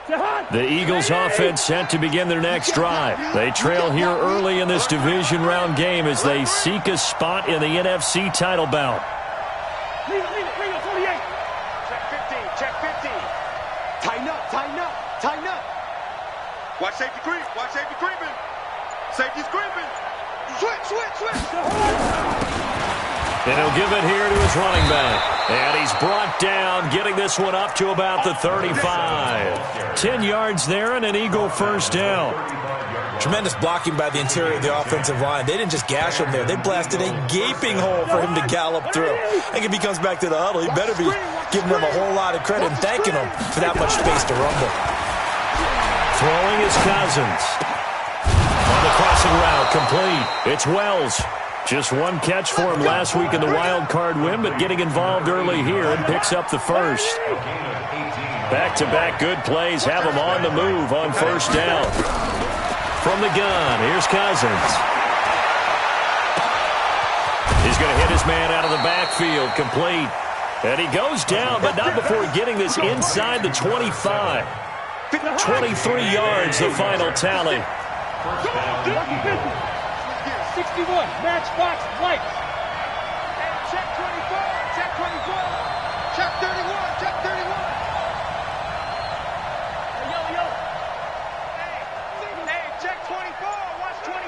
The Eagles offense set to begin their next drive. They trail here early in this division round game as they seek a spot in the NFC title bout. Leave it, 48. Check 50. Tighten up. Watch safety creeping. Safety's creeping. Switch. And he'll give it here to his running back. And he's brought down, getting this one up to about the 35. 10 yards there and an Eagle first down. Tremendous blocking by the interior of the offensive line. They didn't just gash him there. They blasted a gaping hole for him to gallop through. I think if he comes back to the huddle, he better be giving them a whole lot of credit and thanking them for that much space to rumble. Throwing is Cousins. On the crossing route, complete. It's Wells. Just one catch for him last week in the wild card win, but getting involved early here and picks up the first. Back-to-back good plays have him on the move on first down. From the gun, here's Cousins. He's going to hit his man out of the backfield, complete. And he goes down, but not before getting this inside the 25. 23 yards, the final tally. 61, matchbox, lights. Check 24. Check 31. Yo. Hey, check 24. Watch 24.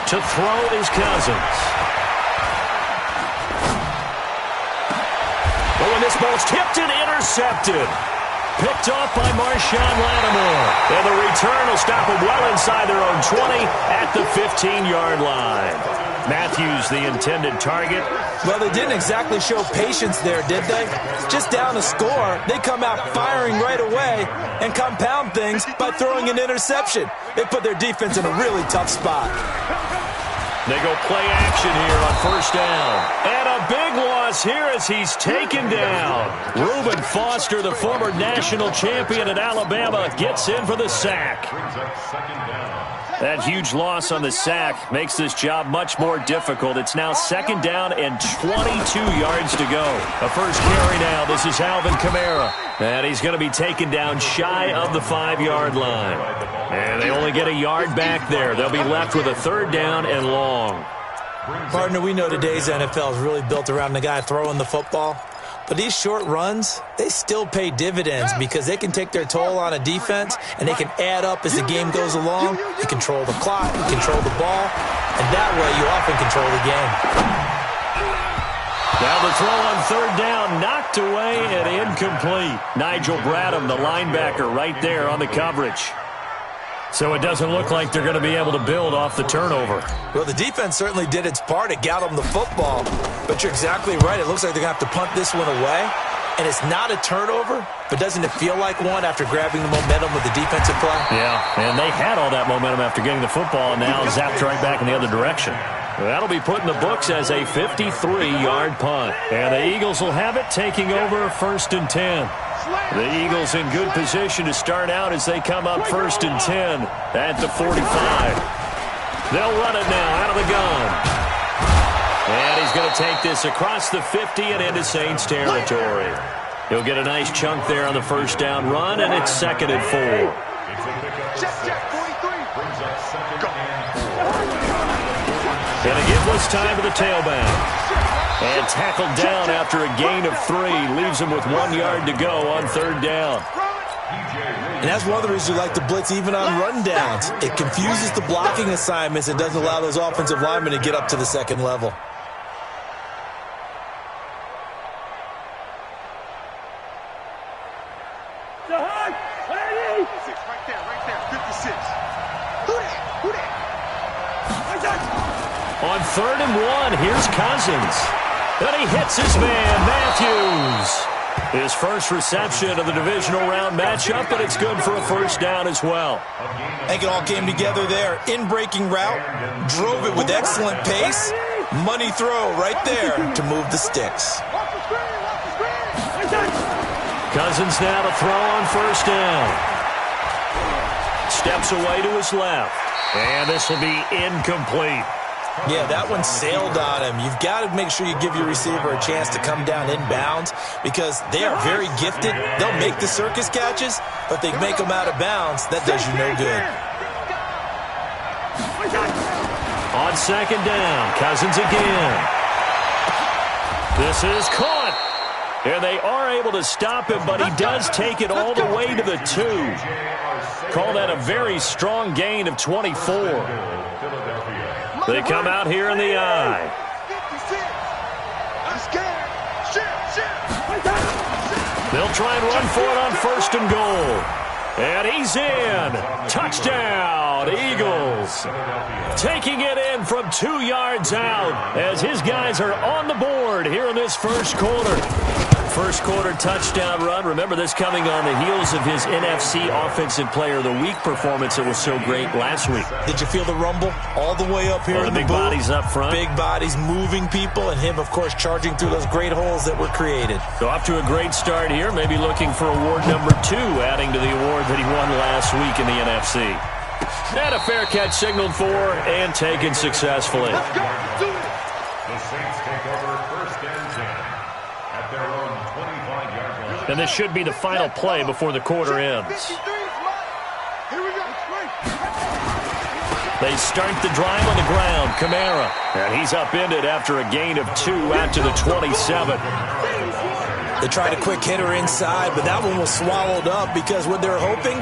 To throw is Cousins. Oh, and this ball's tipped and intercepted. Picked off by Marshawn Lattimore. And the return will stop them well inside their own 20 at the 15-yard line. Matthews, the intended target. Well, they didn't exactly show patience there, did they? Just down a score, they come out firing right away and compound things by throwing an interception. They put their defense in a really tough spot. They go play action here on first down. And a big loss here as he's taken down. Reuben Foster, the former national champion at Alabama, gets in for the sack. That huge loss on the sack makes this job much more difficult. It's now second down and 22 yards to go. A first carry now. This is Alvin Kamara. And he's going to be taken down shy of the 5-yard line. And they only get a yard back there. They'll be left with a third down and long. Partner, we know today's NFL is really built around the guy throwing the football. But these short runs, they still pay dividends because they can take their toll on a defense and they can add up as the game goes along. You control the clock, you control the ball, and that way you often control the game. Now the throw on third down, knocked away and incomplete. Nigel Bradham, the linebacker, right there on the coverage. So it doesn't look like they're going to be able to build off the turnover. Well, the defense certainly did its part. It got them the football. But you're exactly right. It looks like they're going to have to punt this one away. And it's not a turnover, but doesn't it feel like one after grabbing the momentum with the defensive play? Yeah, and they had all that momentum after getting the football and now zapped right back in the other direction. That'll be put in the books as a 53-yard punt. And the Eagles will have it, taking over first and 10. The Eagles in good position to start out as they come up first and 10 at the 45. They'll run it now out of the gun. And he's going to take this across the 50 and into Saints territory. He'll get a nice chunk there on the first down run, and it's second and 4. Going to give this time to the tailback. And tackled down after a gain of 3. Leaves him with 1 yard to go on third down. And that's one of the reasons we like to blitz even on rundowns. It confuses the blocking assignments and doesn't allow those offensive linemen to get up to the second level. On third and 1, here's Cousins. And he hits his man, Matthews. His first reception of the divisional round matchup, but it's good for a first down as well. I think it all came together there. In-breaking route, drove it with excellent pace. Money throw right there to move the sticks. Cousins now to throw on first down. Steps away to his left. And this will be incomplete. Yeah, that one sailed on him. You've got to make sure you give your receiver a chance to come down inbounds because they are very gifted. They'll make the circus catches, but they make them out of bounds. That does you no good. On second down, Cousins again. This is caught. And they are able to stop him, but he does take it all the way to the 2. Call that a very strong gain of 24. They come out here in the I. They'll try and run for it on first and goal. And he's in. Touchdown, Eagles. Taking it in from 2 yards out as his guys are on the board here in this first quarter. First quarter touchdown run. Remember this coming on the heels of his NFC Offensive Player of the Week performance that was so great last week. Did you feel the rumble all the way up here in the big booth? Bodies up front. Big bodies moving people, and him, of course, charging through those great holes that were created. So off to a great start here. Maybe looking for award number 2, adding to the award that he won last week in the NFC. And a fair catch signaled for and taken successfully. Let's go. Do it. The Saints take over first and 10 at their own 25-yard line. And this should be the final play before the quarter ends. 53 is mine. Here we go. They start the drive on the ground. Kamara. And he's upended after a gain of 2 out to the 27. They tried a quick hitter inside, but that one was swallowed up because what they're hoping,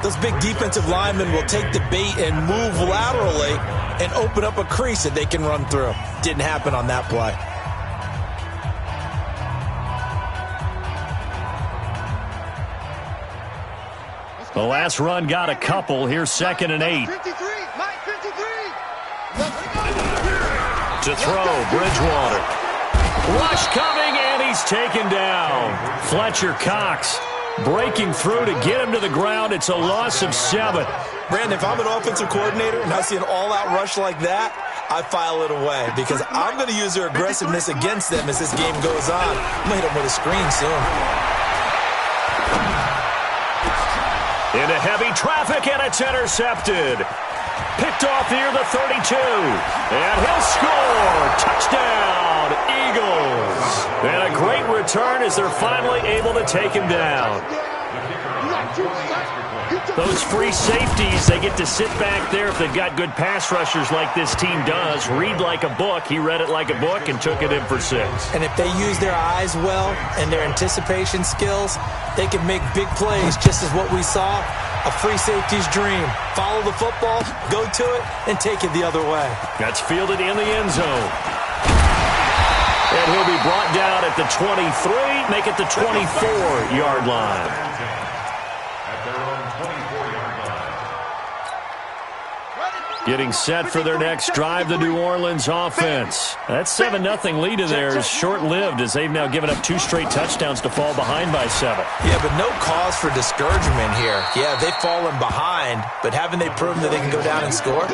those big defensive linemen will take the bait and move laterally and open up a crease that they can run through. Didn't happen on that play. The last run got a couple. Here's second and 8. 53. Mike 53. To throw, Bridgewater. Rush coming, and he's taken down. Fletcher Cox breaking through to get him to the ground. It's a loss of 7. Brandon, if I'm an offensive coordinator and I see an all-out rush like that, I file it away because I'm going to use their aggressiveness against them as this game goes on. I'm going to hit them with a screen soon. Into heavy traffic, and it's intercepted. Picked off near the 32. And he'll score. Touchdown, Eagles. And a great return as they're finally able to take him down. Those free safeties, they get to sit back there if they've got good pass rushers like this team does. Read like a book. He read it like a book and took it in for 6. And if they use their eyes well and their anticipation skills, they can make big plays just as what we saw. A free safety's dream. Follow the football, go to it, and take it the other way. That's fielded in the end zone. And he'll be brought down at the 23, make it the 24-yard line. Getting set for their next drive, the New Orleans offense. That 7-0 lead of theirs short-lived as they've now given up 2 straight touchdowns to fall behind by 7. Yeah, but no cause for discouragement here. Yeah, they've fallen behind, but haven't they proven that they can go down and score?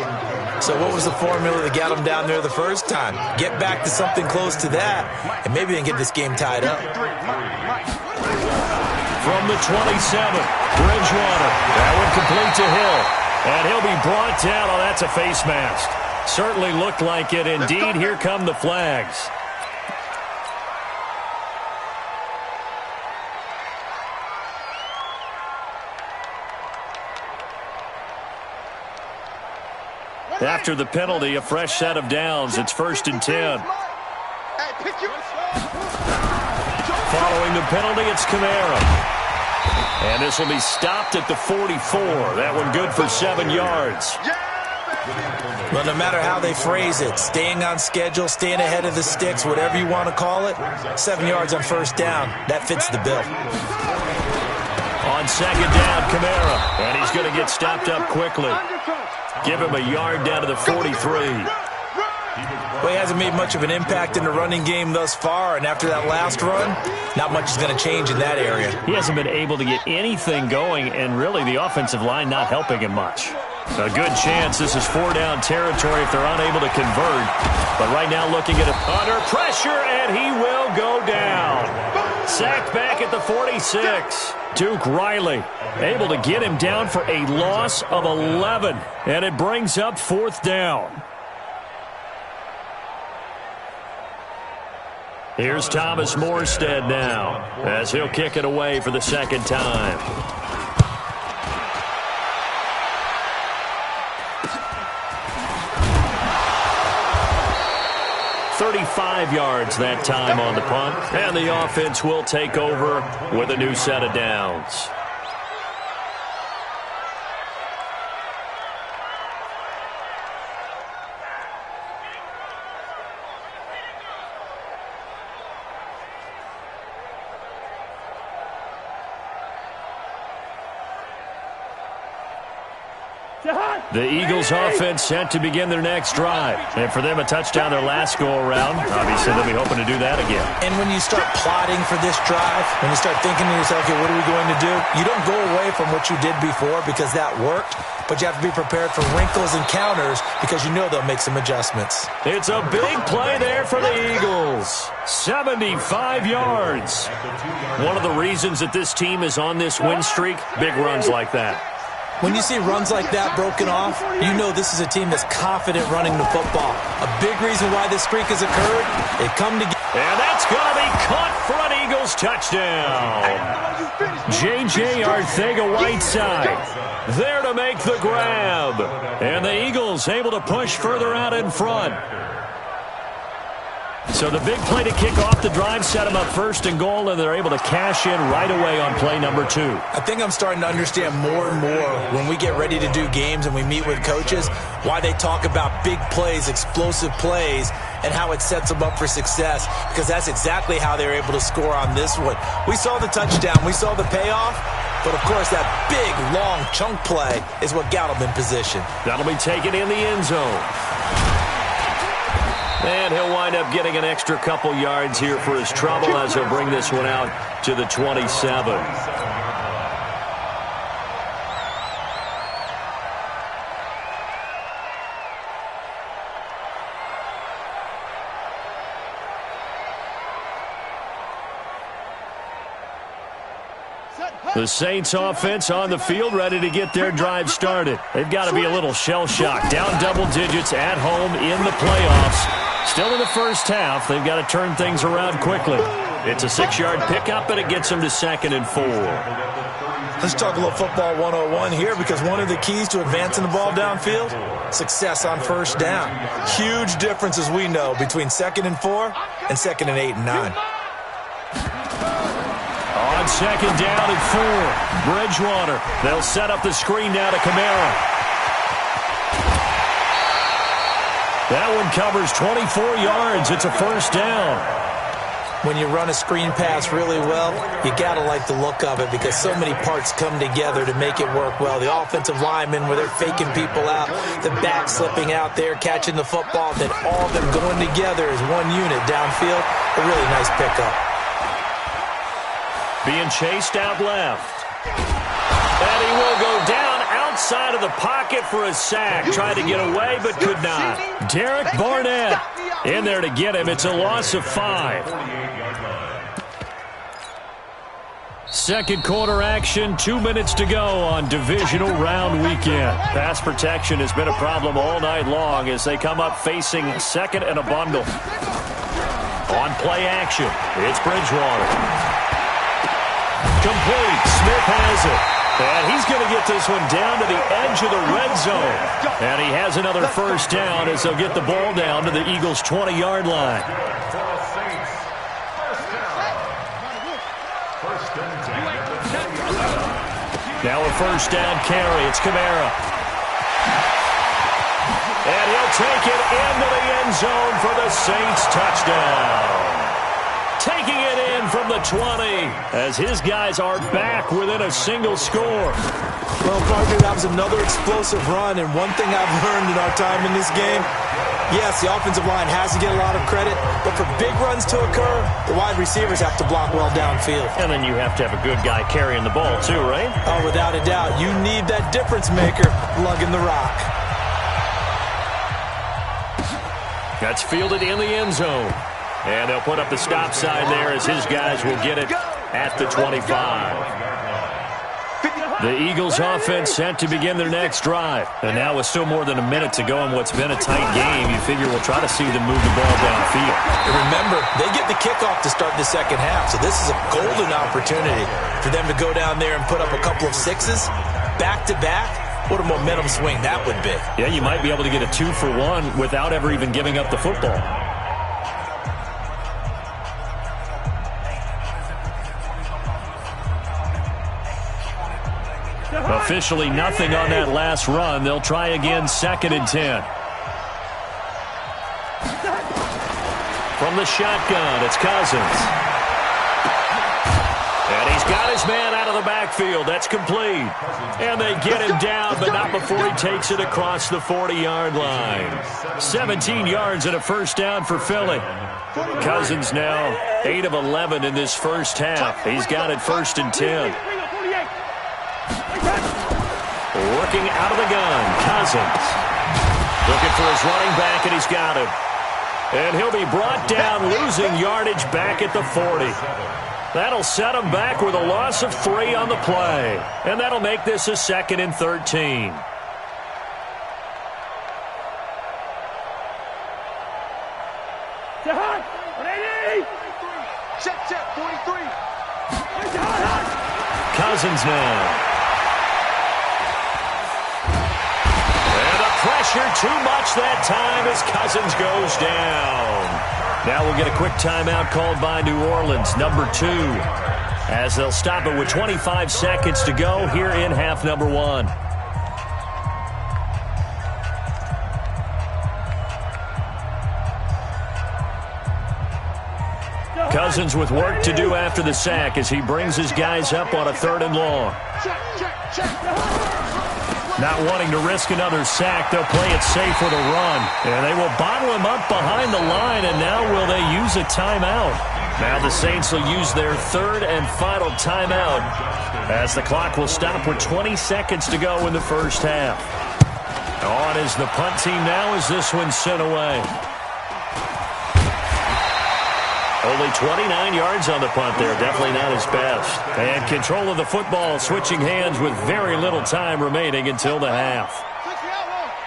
So what was the formula that got them down there the first time? Get back to something close to that, and maybe they can get this game tied up. From the 27, Bridgewater. That one complete to Hill. And he'll be brought down. Oh, that's a face mask. Certainly looked like it. Indeed, here come the flags. After the penalty, a fresh set of downs. It's first and 10. Following the penalty, it's Kamara. And this will be stopped at the 44. That one good for 7 yards. Well, no matter how they phrase it, staying on schedule, staying ahead of the sticks, whatever you want to call it, 7 yards on first down, that fits the bill. On second down, Kamara. And he's going to get stopped up quickly. Give him a yard down to the 43. Well, he hasn't made much of an impact in the running game thus far, and after that last run, not much is going to change in that area. He hasn't been able to get anything going, and really the offensive line not helping him much. A good chance this is 4-down territory if they're unable to convert. But right now looking at it under pressure, and he will go down. Sacked back at the 46. Duke Riley able to get him down for a loss of 11, and it brings up 4th down. Here's Thomas Morstead now as he'll kick it away for the second time. 35 yards that time on the punt, and the offense will take over with a new set of downs. The Eagles offense set to begin their next drive. And for them, a touchdown their last go-around. Obviously, they'll be hoping to do that again. And when you start plotting for this drive, when you start thinking to yourself, okay, what are we going to do? You don't go away from what you did before because that worked, but you have to be prepared for wrinkles and counters because you know they'll make some adjustments. It's a big play there for the Eagles. 75 yards. One of the reasons that this team is on this win streak, big runs like that. When you see runs like that broken off, you know this is a team that's confident running the football. A big reason why this streak has occurred, they come together. And that's going to be caught for an Eagles touchdown. J.J. Arcega-Whiteside there to make the grab. And the Eagles able to push further out in front. So the big play to kick off the drive set them up first and goal, and they're able to cash in right away on play number 2. I think I'm starting to understand more and more when we get ready to do games and we meet with coaches why they talk about big plays, explosive plays, and how it sets them up for success, because that's exactly how they were able to score on this one. We saw the touchdown. We saw the payoff. But, of course, that big, long chunk play is what got them in position. That'll be taken in the end zone. And he'll wind up getting an extra couple yards here for his trouble as he'll bring this one out to the 27. The Saints offense on the field ready to get their drive started. They've got to be a little shell-shocked. Down double digits at home in the playoffs. Still in the first half. They've got to turn things around quickly. It's a 6-yard pickup, and it gets them to 2nd and 4. Let's talk a little football 101 here, because one of the keys to advancing the ball downfield, success on first down. Huge difference, as we know, between 2nd and 4 and 2nd and 8 and 9. On 2nd down and 4, Bridgewater. They'll set up the screen now to Kamara. That one covers 24 yards. It's a first down. When you run a screen pass really well, you got to like the look of it because so many parts come together to make it work well. The offensive linemen, where they're faking people out, the back slipping out there, catching the football, then all of them going together as one unit downfield. A really nice pickup. Being chased out left. And he will go down outside of the pocket for a sack. Tried to get away, but could not. Derek Barnett in there to get him. It's a loss of 5. Second quarter action, 2 minutes to go on divisional round weekend. Pass protection has been a problem all night long as they come up facing 2nd and a bundle. On play action, it's Bridgewater. Complete. Smith has it. And he's going to get this one down to the edge of the red zone. And he has another first down as they'll get the ball down to the Eagles' 20-yard line. Now a first down carry. It's Kamara. And he'll take it into the end zone for the Saints touchdown. Taking it in from the 20 as his guys are back within a single score. Well, partner, that was another explosive run, and one thing I've learned in our time in this game, yes, the offensive line has to get a lot of credit, but for big runs to occur, the wide receivers have to block well downfield. And then you have to have a good guy carrying the ball too, right? Oh, without a doubt. You need that difference maker lugging the rock. That's fielded in the end zone. And they'll put up the stop sign there as his guys will get it at the 25. The Eagles offense set to begin their next drive. And now with still more than a minute to go in what's been a tight game, you figure we'll try to see them move the ball downfield. And remember, they get the kickoff to start the second half, so this is a golden opportunity for them to go down there and put up a couple of sixes back-to-back. What a momentum swing that would be. Yeah, you might be able to get a 2-for-1 without ever even giving up the football. Officially nothing on that last run. They'll try again, 2nd and 10. From the shotgun, it's Cousins. And he's got his man out of the backfield. That's complete. And they get him down, but not before he takes it across the 40-yard line. 17 yards and a first down for Philly. Cousins now 8 of 11 in this first half. He's got it 1st and 10. Working out of the gun, Cousins. Looking for his running back, and he's got him. And he'll be brought down, losing yardage back at the 40. That'll set him back with a loss of 3 on the play. And that'll make this a 2nd and 13. Check, 43. Cousins now. Pressure too much that time as Cousins goes down. Now we'll get a quick timeout called by New Orleans, number 2, as they'll stop it with 25 seconds to go here in half number 1. Cousins with work to do after the sack as he brings his guys up on a 3rd and long. Not wanting to risk another sack, they'll play it safe with a run. And they will bottle him up behind the line, and now will they use a timeout? Now the Saints will use their 3rd and final timeout as the clock will stop with 20 seconds to go in the first half. On is the punt team now as this one's sent away. Only 29 yards on the punt there. Definitely not his best. And control of the football, switching hands with very little time remaining until the half.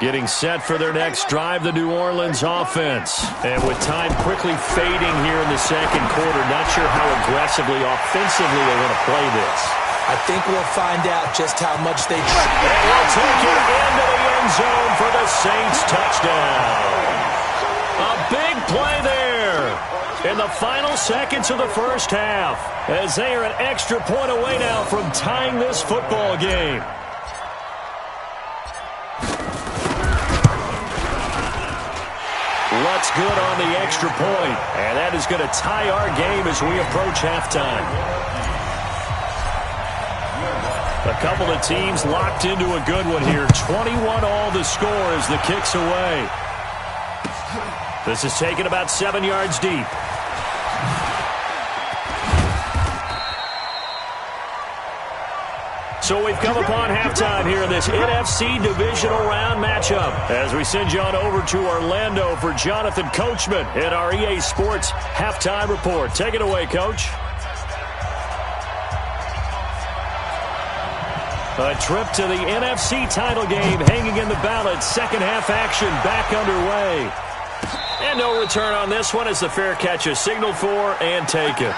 Getting set for their next drive, the New Orleans offense. And with time quickly fading here in the second quarter, not sure how aggressively, offensively they want to play this. I think we'll find out just how much they try. And we'll take it into the end zone for the Saints touchdown. A big play there in the final seconds of the first half, as they are an extra point away now from tying this football game. What's good on the extra point, and that is going to tie our game as we approach halftime. A couple of teams locked into a good one here. 21 all the score as the kick's away. This is taken about 7 yards deep. So we've come upon halftime here in this NFC divisional round matchup as we send you on over to Orlando for Jonathan Coachman in our EA Sports Halftime Report. Take it away, Coach. A trip to the NFC title game hanging in the balance. Second half action back underway. And no return on this one as the fair catch is signaled for and taken.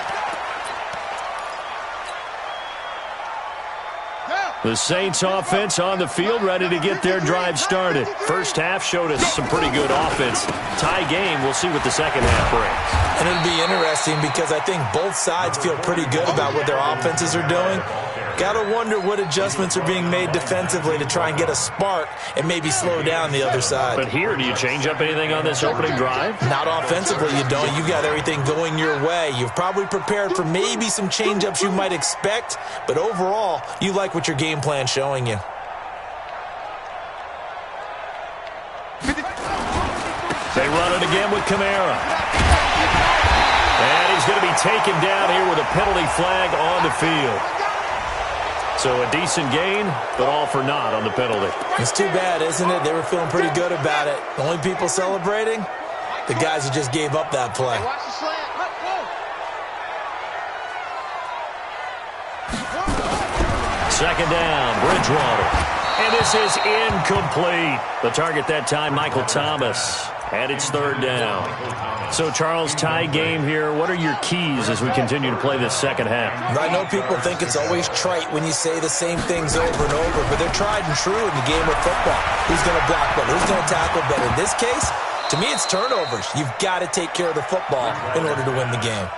The Saints offense on the field ready to get their drive started. First half showed us some pretty good offense. Tie game, we'll see what the second half brings. And it'll be interesting because I think both sides feel pretty good about what their offenses are doing. Got to wonder what adjustments are being made defensively to try and get a spark and maybe slow down the other side. But here, do you change up anything on this opening drive? Not offensively, you don't. You've got everything going your way. You've probably prepared for maybe some change-ups you might expect, but overall, you like what your game plan's showing you. They run it again with Kamara. And he's going to be taken down here with a penalty flag on the field. So a decent gain, but all for naught on the penalty. It's too bad, isn't it? They were feeling pretty good about it. The only people celebrating, the guys who just gave up that play. Watch the slant. Second down, Bridgewater. And this is incomplete. The target that time, Michael Thomas. And it's third down. So, Charles, tie game here. What are your keys as we continue to play this second half? I know people think it's always trite when you say the same things over and over, but they're tried and true in the game of football. Who's going to block better? Who's going to tackle better? In this case, to me, it's turnovers. You've got to take care of the football in order to win the game.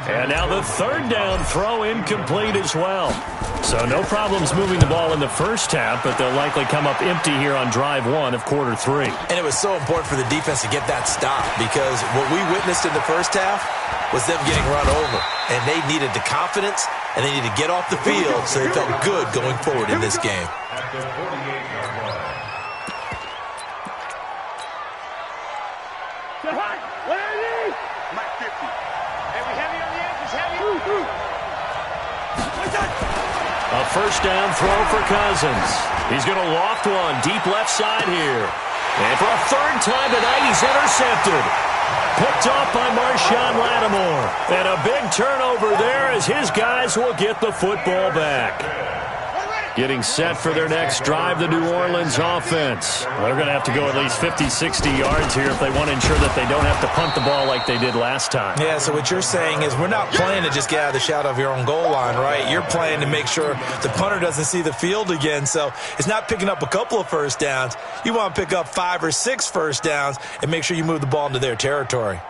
And now the third down throw incomplete as well. So no problems moving the ball in the first half, but they'll likely come up empty here on drive one of quarter three. And it was so important for the defense to get that stop because what we witnessed in the first half was them getting run over. And they needed the confidence, and they needed to get off the field so they felt good going forward in this game. At the 48-yard line. Where are you? Mike 50. Hey, we heavy on the edges, heavy. A first down throw for Cousins. He's going to loft one deep left side here. And for a third time tonight, he's intercepted. Picked off by Marshawn Lattimore. And a big turnover there as his guys will get the football back. Getting set for their next drive, the New Orleans offense. They're going to have to go at least 50, 60 yards here if they want to ensure that they don't have to punt the ball like they did last time. Yeah, so what you're saying is we're not playing to just get out of the shadow of your own goal line, right? You're playing to make sure the punter doesn't see the field again. So it's not picking up a couple of first downs. You want to pick up 5 or 6 first downs and make sure you move the ball into their territory.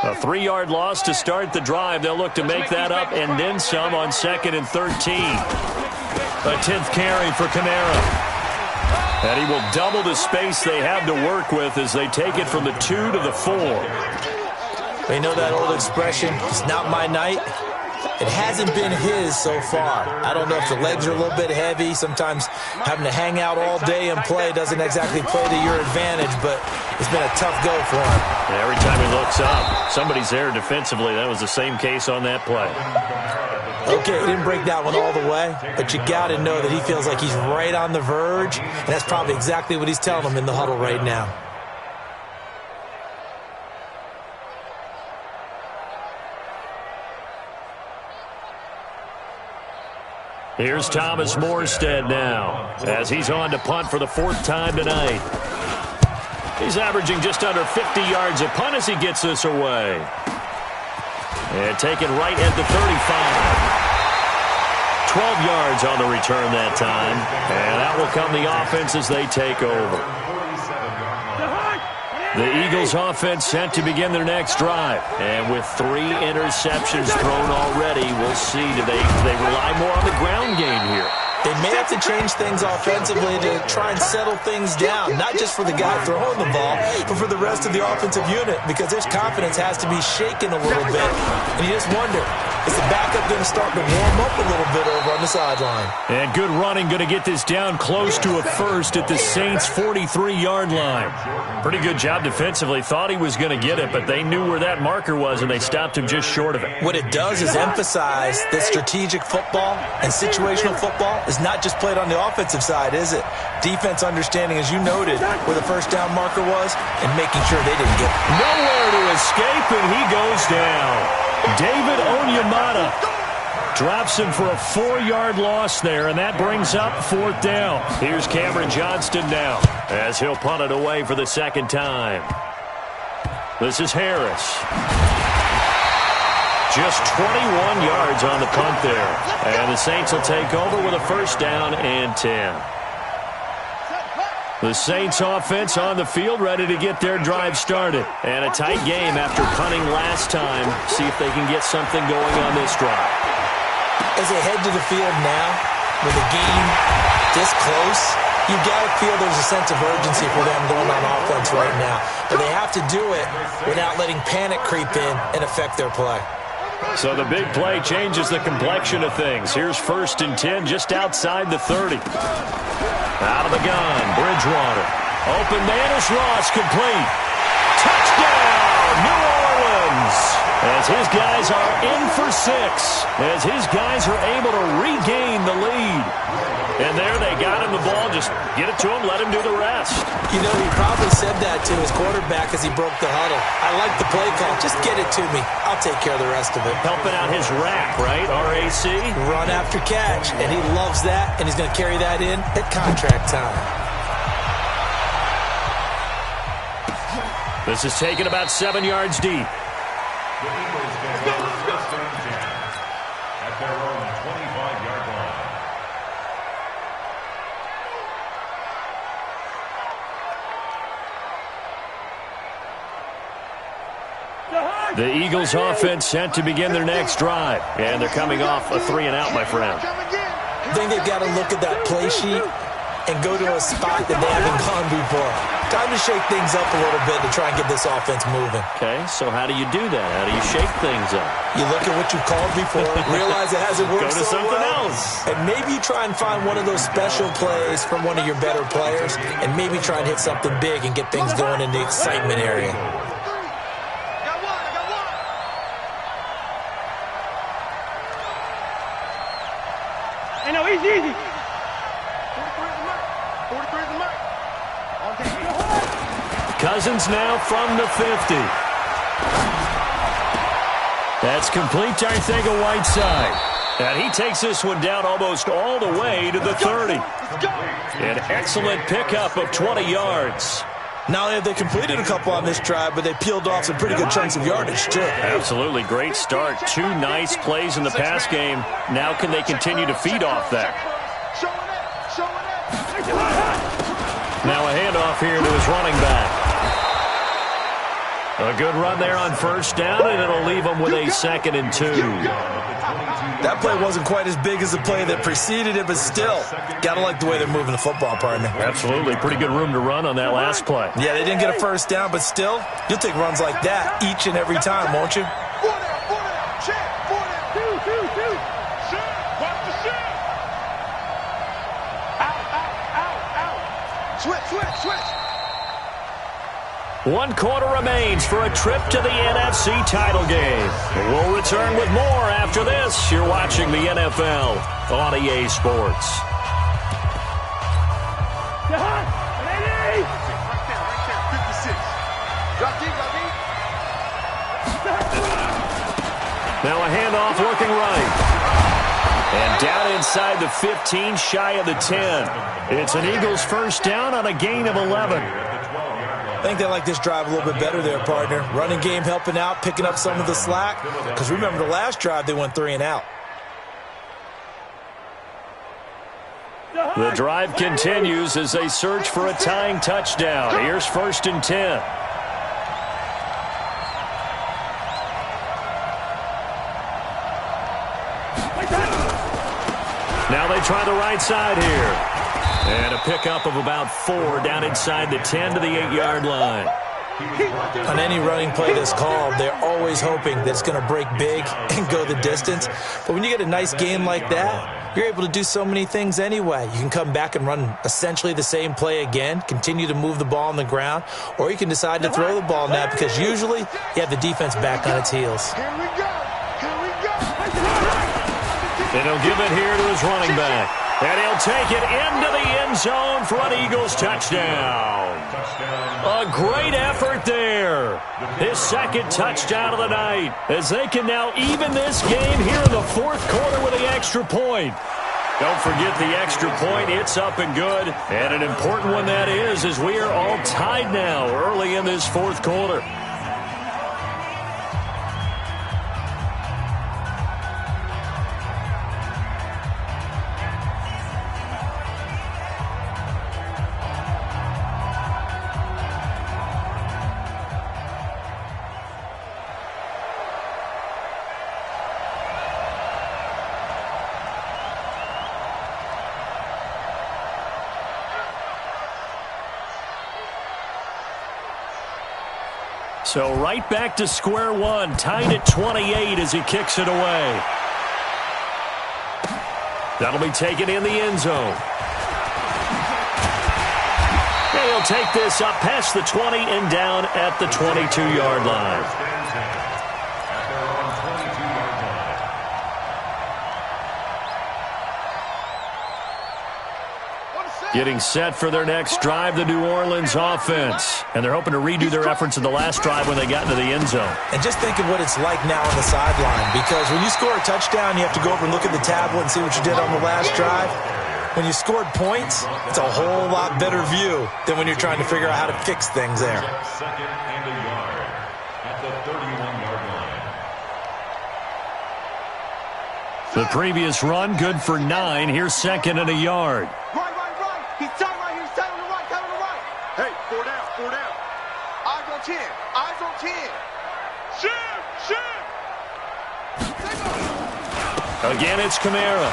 A 3-yard loss to start the drive. They'll look to make that up and then some on 2nd and 13. A 10th carry for Kamara. And he will double the space they have to work with as they take it from the 2 to the 4. You know that old expression, it's not my night? It hasn't been his so far. I don't know if the legs are a little bit heavy. Sometimes having to hang out all day and play doesn't exactly play to your advantage, but it's been a tough go for him. And every time he looks up, somebody's there defensively. That was the same case on that play. Okay, he didn't break that one all the way, but you got to know that he feels like he's right on the verge, and that's probably exactly what he's telling them in the huddle right now. Here's Thomas Morstead now as he's on to punt for the 4th time tonight. He's averaging just under 50 yards a punt as he gets this away. And taken right at the 35. 12 yards on the return that time. And out will come the offense as they take over. The Eagles offense set to begin their next drive. And with 3 interceptions thrown already, we'll see. Do they rely more on the ground game here? They may have to change things offensively to try and settle things down, not just for the guy throwing the ball, but for the rest of the offensive unit, because their confidence has to be shaken a little bit. And you just wonder, is the backup going to start to warm up a little bit over on the sideline? And good running, going to get this down close to a first at the Saints' 43-yard line. Pretty good job defensively. Thought he was going to get it, but they knew where that marker was, and they stopped him just short of it. What it does is emphasize that strategic football and situational football is not just played on the offensive side, is it? Defense understanding, as you noted, where the first down marker was and making sure they didn't get it. Nowhere to escape, and he goes down. David Onyemata drops him for a 4-yard loss there, and that brings up 4th down. Here's Cameron Johnston now as he'll punt it away for the 2nd time. This is Harris. Just 21 yards on the punt there. And the Saints will take over with a first down and 10. The Saints offense on the field ready to get their drive started. And a tight game after punting last time. See if they can get something going on this drive. As they head to the field now, with the game this close, you got to feel there's a sense of urgency for them going on offense right now. But they have to do it without letting panic creep in and affect their play. So the big play changes the complexion of things. Here's 1st and 10 just outside the 30. Out of the gun, Bridgewater. Open man is Ross, complete. Touchdown, New Orleans! As his guys are in for 6. As his guys are able to regain the lead. And there they got him the ball. Just get it to him, let him do the rest. You know, he probably said that to his quarterback as he broke the huddle. I like the play call. Just get it to me. I'll take care of the rest of it. Helping out his RAC, right? R-A-C? Run after catch. And he loves that, and he's going to carry that in at contract time. This is taken about 7 yards deep. The Eagles get over first and 10 at their own 25-yard line. The Eagles offense set to begin their next drive. And they're coming off a 3-and-out, my friend. I think they've got to look at that play sheet and go to a spot that they haven't gone before. Time to shake things up a little bit to try and get this offense moving. Okay, so how do you do that? How do you shake things up? You look at what you've called before, realize it hasn't worked Go to so something well, else. and maybe you try and find one of those special plays from one of your better players, and maybe try and hit something big and get things going in the excitement area. Hey, no, easy. Cousins now from the 50. That's complete to Arcega-Whiteside. And he takes this one down almost all the way to the 30. An excellent pickup of 20 yards. Not only have they completed a couple on this drive, but they peeled off some pretty good chunks of yardage, too. Absolutely. Great start. 2 nice plays in the pass game. Now can they continue to feed off that? Now a handoff here to his running back. A good run there on first down, and it'll leave them with a 2nd and 2. That play wasn't quite as big as the play that preceded it, but still, gotta like the way they're moving the football, partner. Absolutely. Pretty good room to run on that last play. Yeah, they didn't get a first down, but still, you'll take runs like that each and every time, won't you? Switch. 1 quarter remains for a trip to the NFC title game. We'll return with more after this. You're watching the NFL on EA Sports. Now a handoff looking right. And down inside the 15, shy of the 10. It's an Eagles first down on a gain of 11. I think they like this drive a little bit better there, partner. Running game helping out, picking up some of the slack. Because remember, the last drive, they went 3-and-out. The drive continues as they search for a tying touchdown. Here's 1st and 10. Now they try the right side here. And a pickup of about 4 down inside the 10 to the 8-yard line. On any running play that's called, they're always hoping that it's going to break big and go the distance. But when you get a nice game like that, you're able to do so many things anyway. You can come back and run essentially the same play again, continue to move the ball on the ground, or you can decide to throw the ball now because usually you have the defense back on its heels. And he'll give it here to his running back. And he'll take it into the end zone for an Eagles touchdown. A great effort there. His 2nd touchdown of the night as they can now even this game here in the 4th quarter with the extra point. Don't forget the extra point. It's up and good. And an important one that is as we are all tied now early in this 4th quarter. So right back to square one, tied at 28 as he kicks it away. That'll be taken in the end zone. And he'll take this up past the 20 and down at the 22-yard line. Getting set for their next drive, the New Orleans offense. And they're hoping to redo their efforts in the last drive when they got into the end zone. And just think of what it's like now on the sideline, because when you score a touchdown, you have to go over and look at the tablet and see what you did on the last drive. When you scored points, it's a whole lot better view than when you're trying to figure out how to fix things there. Second and a yard at the 31-yard line. The previous run, good for 9. Here's second and a yard. Right. He's tight right here. He's tight on the right. Tight on the right. Hey, 4 down. Eyes on 10. Eyes on 10. Shoot. Again, it's Kamara.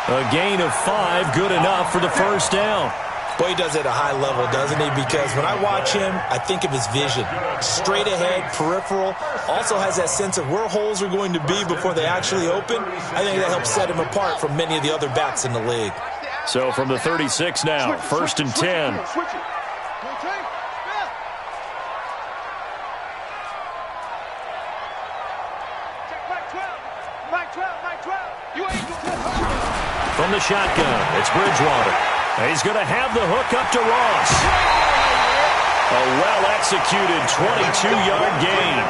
A gain of 5, good enough for the first down. Boy, he does it at a high level, doesn't he? Because when I watch him, I think of his vision. Straight ahead, peripheral. Also has that sense of where holes are going to be before they actually open. I think that helps set him apart from many of the other backs in the league. So from the 36 now, first and 10. Switch it. Mike 12. You ain't From the shotgun, it's Bridgewater. He's going to have the hook up to Ross. A well-executed 22-yard gain.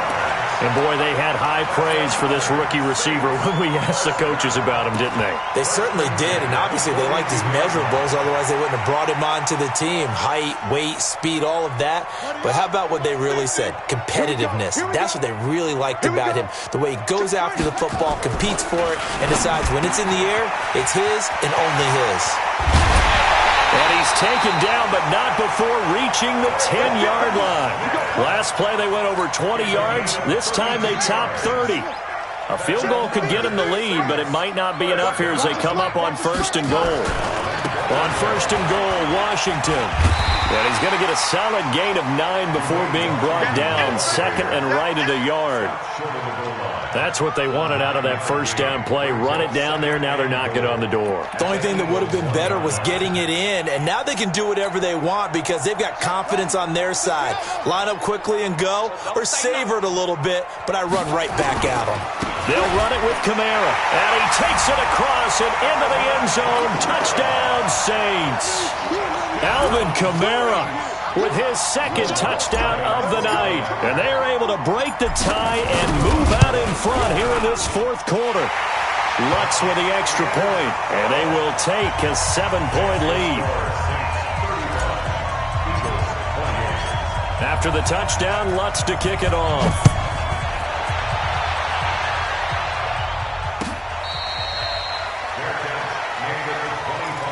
And, boy, they had high praise for this rookie receiver when we asked the coaches about him, didn't they? They certainly did, and obviously they liked his measurables, otherwise they wouldn't have brought him onto the team. Height, weight, speed, all of that. But how about what they really said? Competitiveness. That's what they really liked about him. The way he goes after the football, competes for it, and decides when it's in the air, it's his and only his. And he's taken down, but not before reaching the 10-yard line. Last play, they went over 20 yards. This time, they topped 30. A field goal could get him the lead, but it might not be enough here as they come up on first and goal. On first and goal, Washington. And he's going to get a solid gain of 9 before being brought down. Second and right at a yard. That's what they wanted out of that first down play. Run it down there. Now they're knocking on the door. The only thing that would have been better was getting it in. And now they can do whatever they want because they've got confidence on their side. Line up quickly and go, or savor it a little bit, but I run right back at them. They'll run it with Kamara. And he takes it across and into the end zone. Touchdown, Saints. Alvin Kamara with his second touchdown of the night. And they are able to break the tie and move out in front here in this fourth quarter. Lutz with the extra point, and they will take a 7-point lead. After the touchdown, Lutz to kick it off.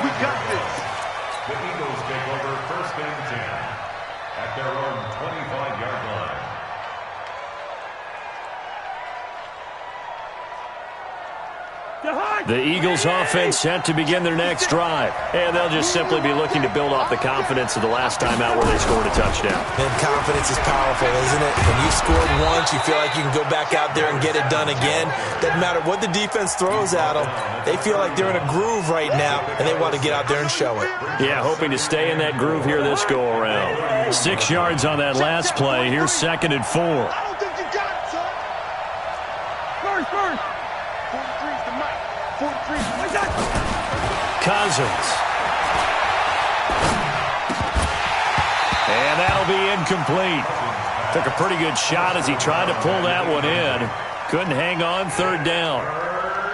We got this. The Eagles take over first and 10 at their own 25-yard line. The Eagles offense set to begin their next drive. And they'll just simply be looking to build off the confidence of the last time out where they scored a touchdown. And confidence is powerful, isn't it? When you've scored once, you feel like you can go back out there and get it done again. Doesn't matter what the defense throws at them. They feel like they're in a groove right now, and they want to get out there and show it. Yeah, hoping to stay in that groove here this go-around. 6 yards on that last play. Here's second and 4. I don't think you got it, son. First. 43's the mic. 43's the mic. Cousins. And that'll be incomplete. Took a pretty good shot as he tried to pull that one in. Couldn't hang on, third down.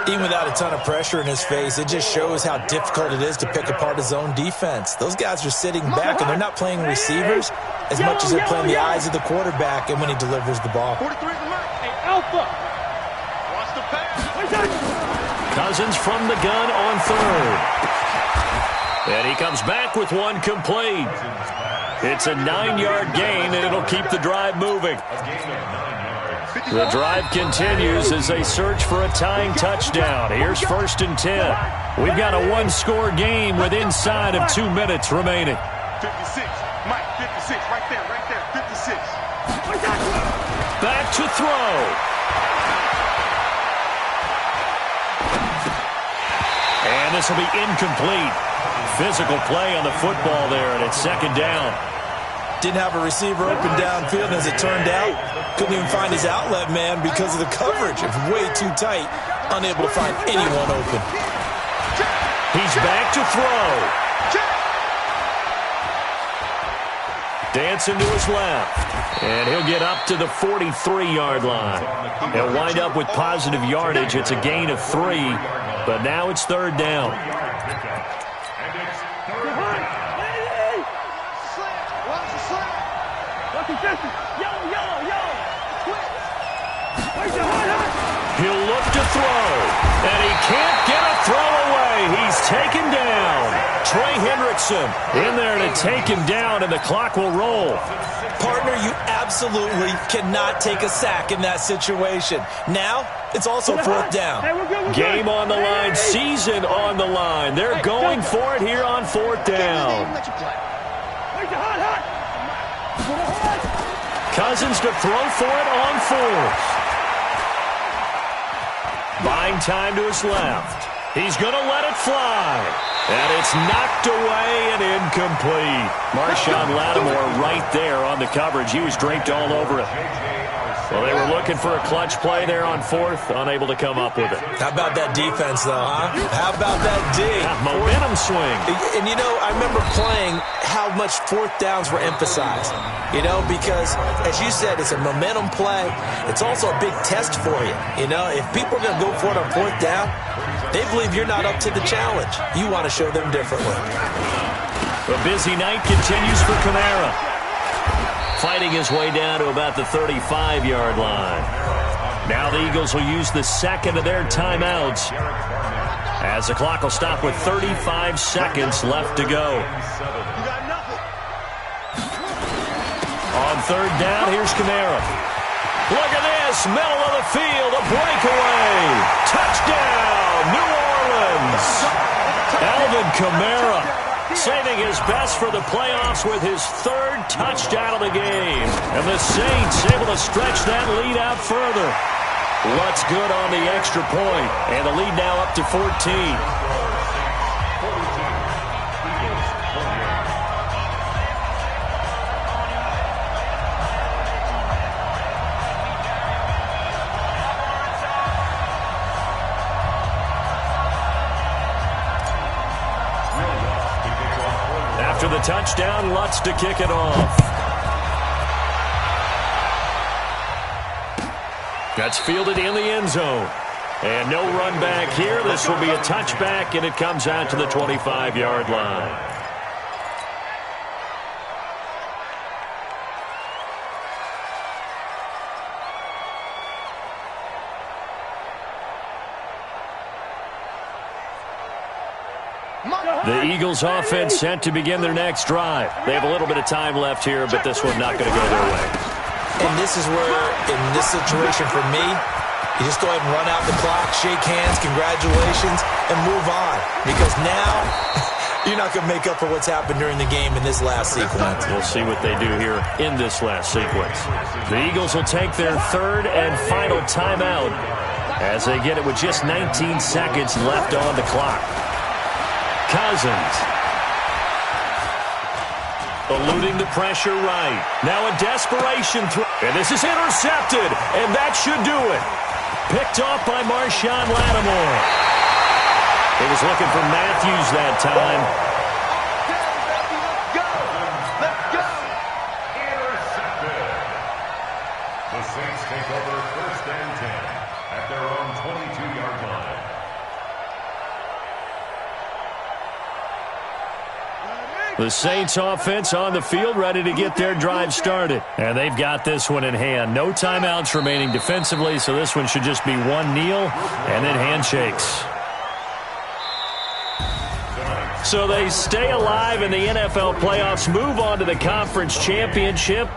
Even without a ton of pressure in his face, it just shows how difficult it is to pick apart his own defense. Those guys are sitting back, and they're not playing receivers as much as they're playing the eyes of the quarterback and when he delivers the ball. 43's the mic. Hey, Alpha. Watch the pass. Cousins from the gun on third. And he comes back with one complete. It's a 9-yard gain, and it'll keep the drive moving. The drive continues as they search for a tying touchdown. Here's first and 10. We've got a one-score game with inside of 2 minutes remaining. 56. Mike, 56. Right there. 56. Back to throw. And this will be incomplete. Physical play on the football there, and it's second down. Didn't have a receiver open downfield, and as it turned out, couldn't even find his outlet man because of the coverage. It was way too tight, unable to find anyone open. He's back to throw. Dancing to his left. And he'll get up to the 43-yard line. He'll wind up with positive yardage. It's a gain of 3, but now it's third down. He'll look to throw, and he can't get a throw away. He's taken down. Trey Hendrickson in there to take him down, and the clock will roll. Partner, you absolutely cannot take a sack in that situation. Now, it's also fourth down. Game on the line, season on the line. They're going for it here on fourth down. Cousins to throw for it on fourth. Buying time to his left. He's going to let it fly. And it's knocked away and incomplete. Marshawn Lattimore right there on the coverage. He was draped all over it. Well, they were looking for a clutch play there on fourth, unable to come up with it. How about that defense, though, huh? How about that D? Yeah, momentum swing. And, you know, I remember playing how much fourth downs were emphasized, you know, because, as you said, it's a momentum play. It's also a big test for you. You know, if people are going to go for it on fourth down, they believe you're not up to the challenge. You want to show them differently. A busy night continues for Kamara. Fighting his way down to about the 35-yard line. Now the Eagles will use the second of their timeouts, as the clock will stop with 35 seconds left to go. On third down, here's Kamara. Look at this, middle of the field, a breakaway. Touchdown, New Orleans. Alvin Kamara saving his best for the playoffs with his third touchdown of the game. And the Saints able to stretch that lead out further. What's good on the extra point, and the lead now up to 14. After the touchdown, Lutz to kick it off. That's fielded in the end zone. And no run back here. This will be a touchback, and it comes out to the 25-yard line. The Eagles offense set to begin their next drive. They have a little bit of time left here, but this one's not going to go their way. And this is where, in this situation for me, you just go ahead and run out the clock, shake hands, congratulations, and move on. Because now, you're not going to make up for what's happened during the game in this last sequence. We'll see what they do here in this last sequence. The Eagles will take their third and final timeout as they get it with just 19 seconds left on the clock. Cousins eluding the pressure right. Now a desperation throw. And this is intercepted. And that should do it. Picked off by Marshawn Lattimore. He was looking for Matthews that time. Let's go. Let's go. Intercepted. The Saints take over first and 10 at their own 22-yard line. The Saints offense on the field, ready to get their drive started. And they've got this one in hand. No timeouts remaining defensively, so this one should just be one kneel and then handshakes. So they stay alive in the NFL playoffs, move on to the conference championship.